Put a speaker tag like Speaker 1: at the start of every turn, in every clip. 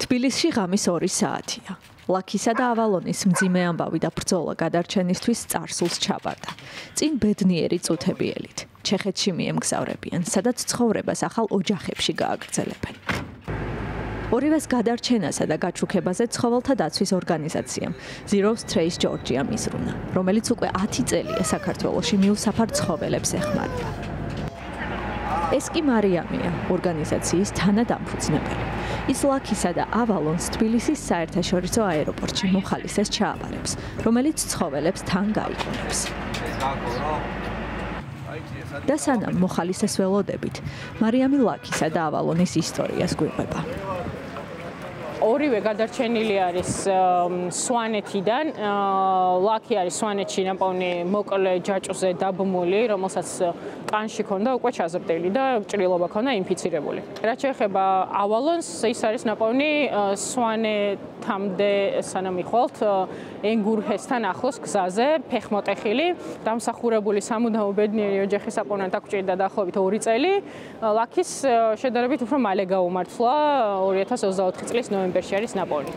Speaker 1: თბილისში ღამის 2 საათია. ლაქისა და ავალონის მძიმე ამბავი და ბრძოლა გადარჩენისთვის წარსულს ჩაბარდა. წინ ბედნიერი წუთები ელით. ჩეხეთში მიემგზავრებიან, სადაც ცხოვრებას ახალ ოჯახებში გააგრძელებენ. ორივეს გადარჩენასა და გაჩუქებაზე ცხოველთა დაცვის ორგანიზაციამ Zero Trace Georgia მიზრუნა, რომელიც უკვე 10 წელია საქართველოში მიუსაფარ ცხოველებს ეხმარება. ეს კი მარიამია, ორგანიზაციის თანადამფუძნებელი. ის ლაქისა და ავალონს თბილისის საერთაშორისო აეროპორტში მოხალისეს ჩააბარებს, რომელიც ცხოველებს თან გაიყენებს. და სანამ მოხალისეს ველოდებით, მარიამი ლაქისა და ავალონის ისტორიას გვიყვება.
Speaker 2: ორივე გადარჩენილი არის სვანეთიდან. ლაქი არის სვანეთში ნაპოვნი მოკლე ჯაჭვზე დაბმული, რომელსაც კანში ქონდა უკვე ჩაზრდილი და ჭრილობა ქონდა ინფიცირებული. რაც შეეხება ავალონს, ის არის ნაპოვნი სვანეთამდე სანამ იხვალთ ენგურჰესთან ახლოს გზაზე, ფეხმოტეხილი, დამსახურებული სამუდამო ბედნიერი ოჯახის აპონენტ აქ ჭირდა დაახლოებით 2 წელი. ლაქის შედარებით უფრო მალე გაუმართლა 2024 წლის ნოემბერში არის ნაპოვნი.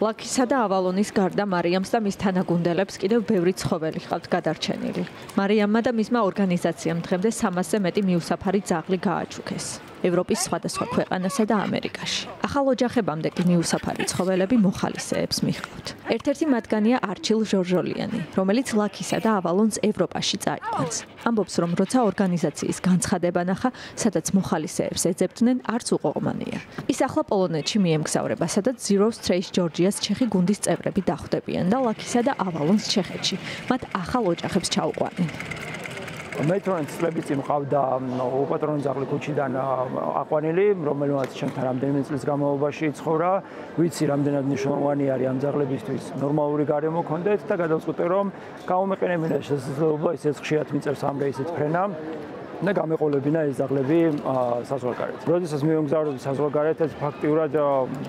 Speaker 2: ლაქისა და ავალონის გარდა მარიამს და მის თანაგუნდელებს კიდევ ბევრი ცხოველი ჰყავთ გადარჩენილი. მარიამმა და მისმა ორგანიზაციამ დღემდე 300-ზე მეტი მიუსაფარი ძაღლი გააჩუქეს. ევროპის სხვადასხვა ქვეყანასა და ამერიკაში. ახალ ოჯახებამდე კი მიუსაფარი ცხოველები მოხალისეებს მიჰყავთ. ერთ-ერთი მათგანია არჩილ ჟორჟოლიანი, რომელიც ლაქისა და ავალონს ევროპაში წაიყვანს. ამბობს, რომ როცა ორგანიზაციის განცხადება ნახა, სადაც მოხალისეებს ეძებდნენ, არც უყოყმანია. ის ახლა პოლონეთში მიემგზავრება, სადაც Zero Trace Georgia-ს ჩეხი გუნდის წევრები დახვდებიან და ლაქისა და ავალონს ჩეხეთში. მათ ახალ ოჯახებს ჩაუყვანენ.
Speaker 3: მე 18 წლების წინ მყავდა უპატრონო ძაღლი ქუჩიდან აყვანილი, რომელმაც ჩემთან რამდენიმე წლის განმავლობაში ცხოვრა. ვიცი, რამდენად მნიშვნელოვანი არის ამ ძაღლებისთვის ნორმალური გარემო ქონდეთ და გადავწყვიტე, რომ გამომეყენებინა შესაძლებლობა ისეთ ხშირად მიწევს ამ რეისით ფრენა და გამეყოლებინა ეს ძაღლები საზღვარგარეთ. როდესაც მივემგზავრები საზღვარგარეთ, ეს ფაქტიურად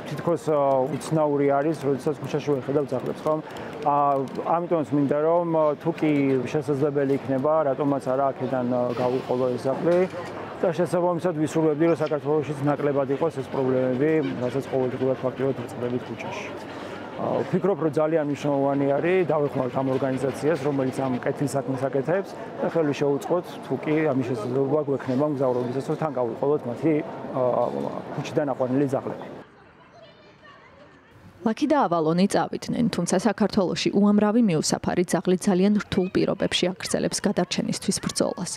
Speaker 3: თითქოს უცნაური არის, როდესაც ქუჩაში ვეხედავ ძაღლებს, ხომ? ამიტომაც მინდა რომ თუ კი შესაძლებელი იქნება, რატომაც არა აქედან გავუყოლო ეს ძაღლი და შესაბამისად ვისურვებდი, რომ საქართველოშიც ნაკლებად იყოს ეს პრობლემები, რასაც ყოველდღიურად ფაქტიურად ვწყდებით ქუჩაში. ვფიქრობ, რომ ძალიან მნიშვნელოვანი არის დავეხმაროთ ამ ორგანიზაციას, რომელიც ამ კეთილ საქმეს აკეთებს და ხელი შეუწყოთ, თუ კი ამის შესაძლებლობა გვექნება მგზავრობისას, რომ თან გავიყოლოთ მათი ქუჩიდან აყვანილი ძაღლები.
Speaker 1: ლაქი და ავალონი წავიდნენ, თუმცა საქართველოში უამრავი მიუსაფარი ძაღლი ძალიან რთულ პირობებში აგრძელებს გადარჩენისთვის ბრძოლას.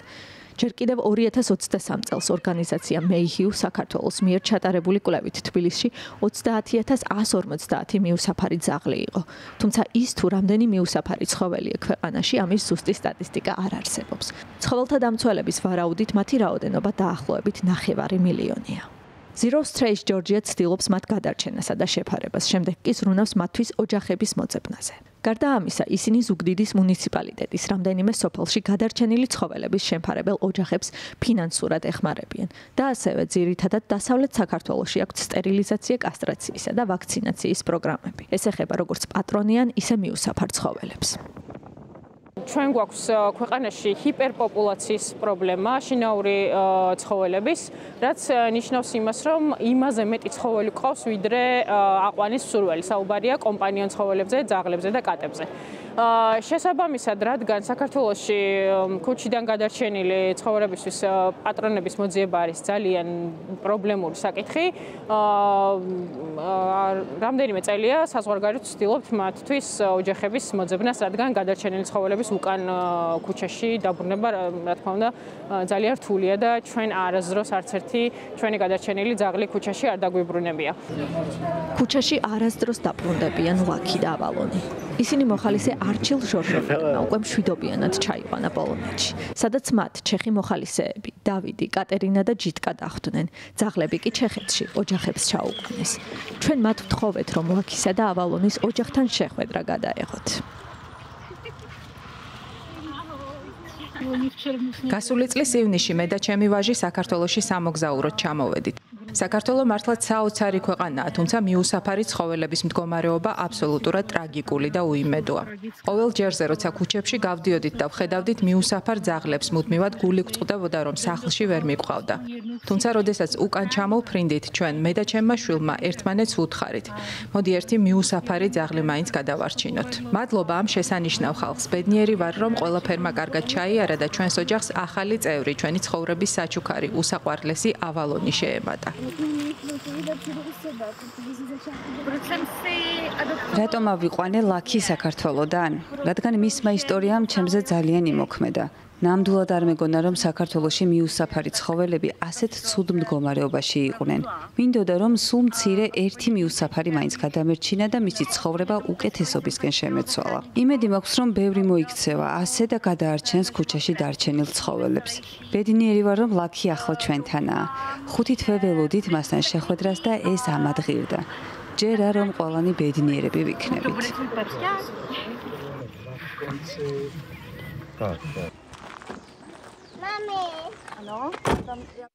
Speaker 1: ჯერ კიდევ 2023 წელს ორგანიზაცია Mayhew საქართველოს მიერ ჩატარებული კვლევით თბილისში 30,150 მიუსაფარი ძაღლი იყო. თუმცა ის თუ რამდენი მიუსაფარი ცხოველია ქვეყანაში, ამის ზუსტი სტატისტიკა არ არსებობს. ცხოველთა დამცველების ვარაუდით მათი რაოდენობა დაახლოებით 9 მილიონია. Zero Trace Georgia ცდილობს მათ გადარჩენასა და შეფარებას, შემდეგ კი ზრუნავს მათთვის ოჯახების მოძებნაზე. გარდა ამისა, ისინი ზუგდიდის მუნიციპალიტეტის რამდენიმე სოფელში გადარჩენილი ცხოველების შემფარებელ ოჯახებს ფინანსურად ეხმარებიან და ასევე ძირითადად დასავლეთ საქართველოში აქვთ სტერილიზაცია, კასტრაციისა და ვაქცინაციის პროგრამები. ეს ეხება როგორც პატრონიან, ისე მიუსაფარ ცხოველებს. ჩვენ გვაქვს ქვეყანაში ჰიპერპოპულაციის პრობლემა, შინაური ცხოველების, რაც ნიშნავს იმას, რომ იმაზე მეტი ცხოველი ყავს, ვიდრე აყვანის სურვილი. საუბარია კომპანიონ ცხოველებზე, ძაღლებზე და კატებზე. შესაბამისად, რადგან საქართველოში ქუჩიდან გადარჩენილი ცხოველებისთვის პატრონების მოძიება არის ძალიან პრობლემური საკითხი, რამდენიმე წელია საზღვარგარეთ ვცდილობთ მათთვის ოჯახების მოძებნას, რადგან გადარჩენილი ცხოველების უკან ქუჩაში დაბრუნება, რა თქმა უნდა, ძალიან რთულია და ჩვენ არასდროს არც ერთი ჩვენი გადარჩენილი ძაღლი ქუჩაში არ დაგვიბრუნებია. ქუჩაში არასდროს დაბრუნდებიან ლაქი და ავალონი. ისინი მოხალისე არჩილ ჟორჟოლიანმა უკვე მშვიდობიანად ჩაიყვანა პოლონეთში, სადაც მათ ჩეხი მოხალისეები დავიდი, კატერინა და ჯიტკა დახვდნენ. ძაღლები კი ჩეხეთში ოჯახებს ჩაუყვანეს. ჩვენ მათ ვთხოვეთ, რომ ლაქისა და ავალონის ოჯახთან შეხვედრა გადაეღოთ.
Speaker 4: გასული წლის ივნისში მე და ჩემი ვაჟი საქართველოში სამოგზაუროდ ჩამოვედით. საქართველო მართლაც საოცარი ქვეყანაა, თუმცა მიუსაფარი ცხოველების მდგომარეობა აბსოლუტურად ტრაგიკული და უიმედოა. ყოველ ჯერზე, როცა ქუჩებში გავდიოდით და ვხედავდით მიუსაფარ ძაღლებს, მუდმივად გული გვწყდებოდა, რომ სახლში ვერ მიყვავდა. თუმცა, როდესაც უკან ჩამოვფრინდით, ჩვენ მე და ჩემმა შვილმა ერთმანეთს ვუთხარით. მოდი ერთი მიუსაფარი ძაღლი მაინც გადავარჩინოთ. მადლობა ამ შესანიშნავ ხალხს. ბედნიერი ვარ, რომ ყველაფერმა კარგად ჩაიარა და ჩვენს ოჯახს ახალი წევრი, ჩვენი ცხოვრების საჩუქარი, უსაყვარლესი ავალონი შეემატა.
Speaker 5: რატომ ავიყვანე ლაქი საქართველოდან? რადგან მისმა ისტორიამ ჩემზე ძალიან იმოქმედა. ნამდვილად არ მეგონა, რომ საქართველოში მიუსაფარი ცხოველები ასეთ ცუდ მდგომარეობაში იყვნენ. მინდოდა, რომ სულ მცირე ერთი მიუსაფარი მაინც გადამერჩინა და მისი ცხოვრება უკეთესობისკენ შემეცვალა. იმედი მაქვს, რომ ბევრი მოიქცევა ასე და გადაარჩენს ქუჩაში დარჩენილ ცხოველებს. ბედნიერი ვარ, რომ ლაქი ახლა ჩვენთანაა. 5 თვე ველოდით მასთან შეხვედრას და ეს ამადღირდა. ჯერა რომ ყველანი ბედნიერები ვიქნებით.
Speaker 6: Mami.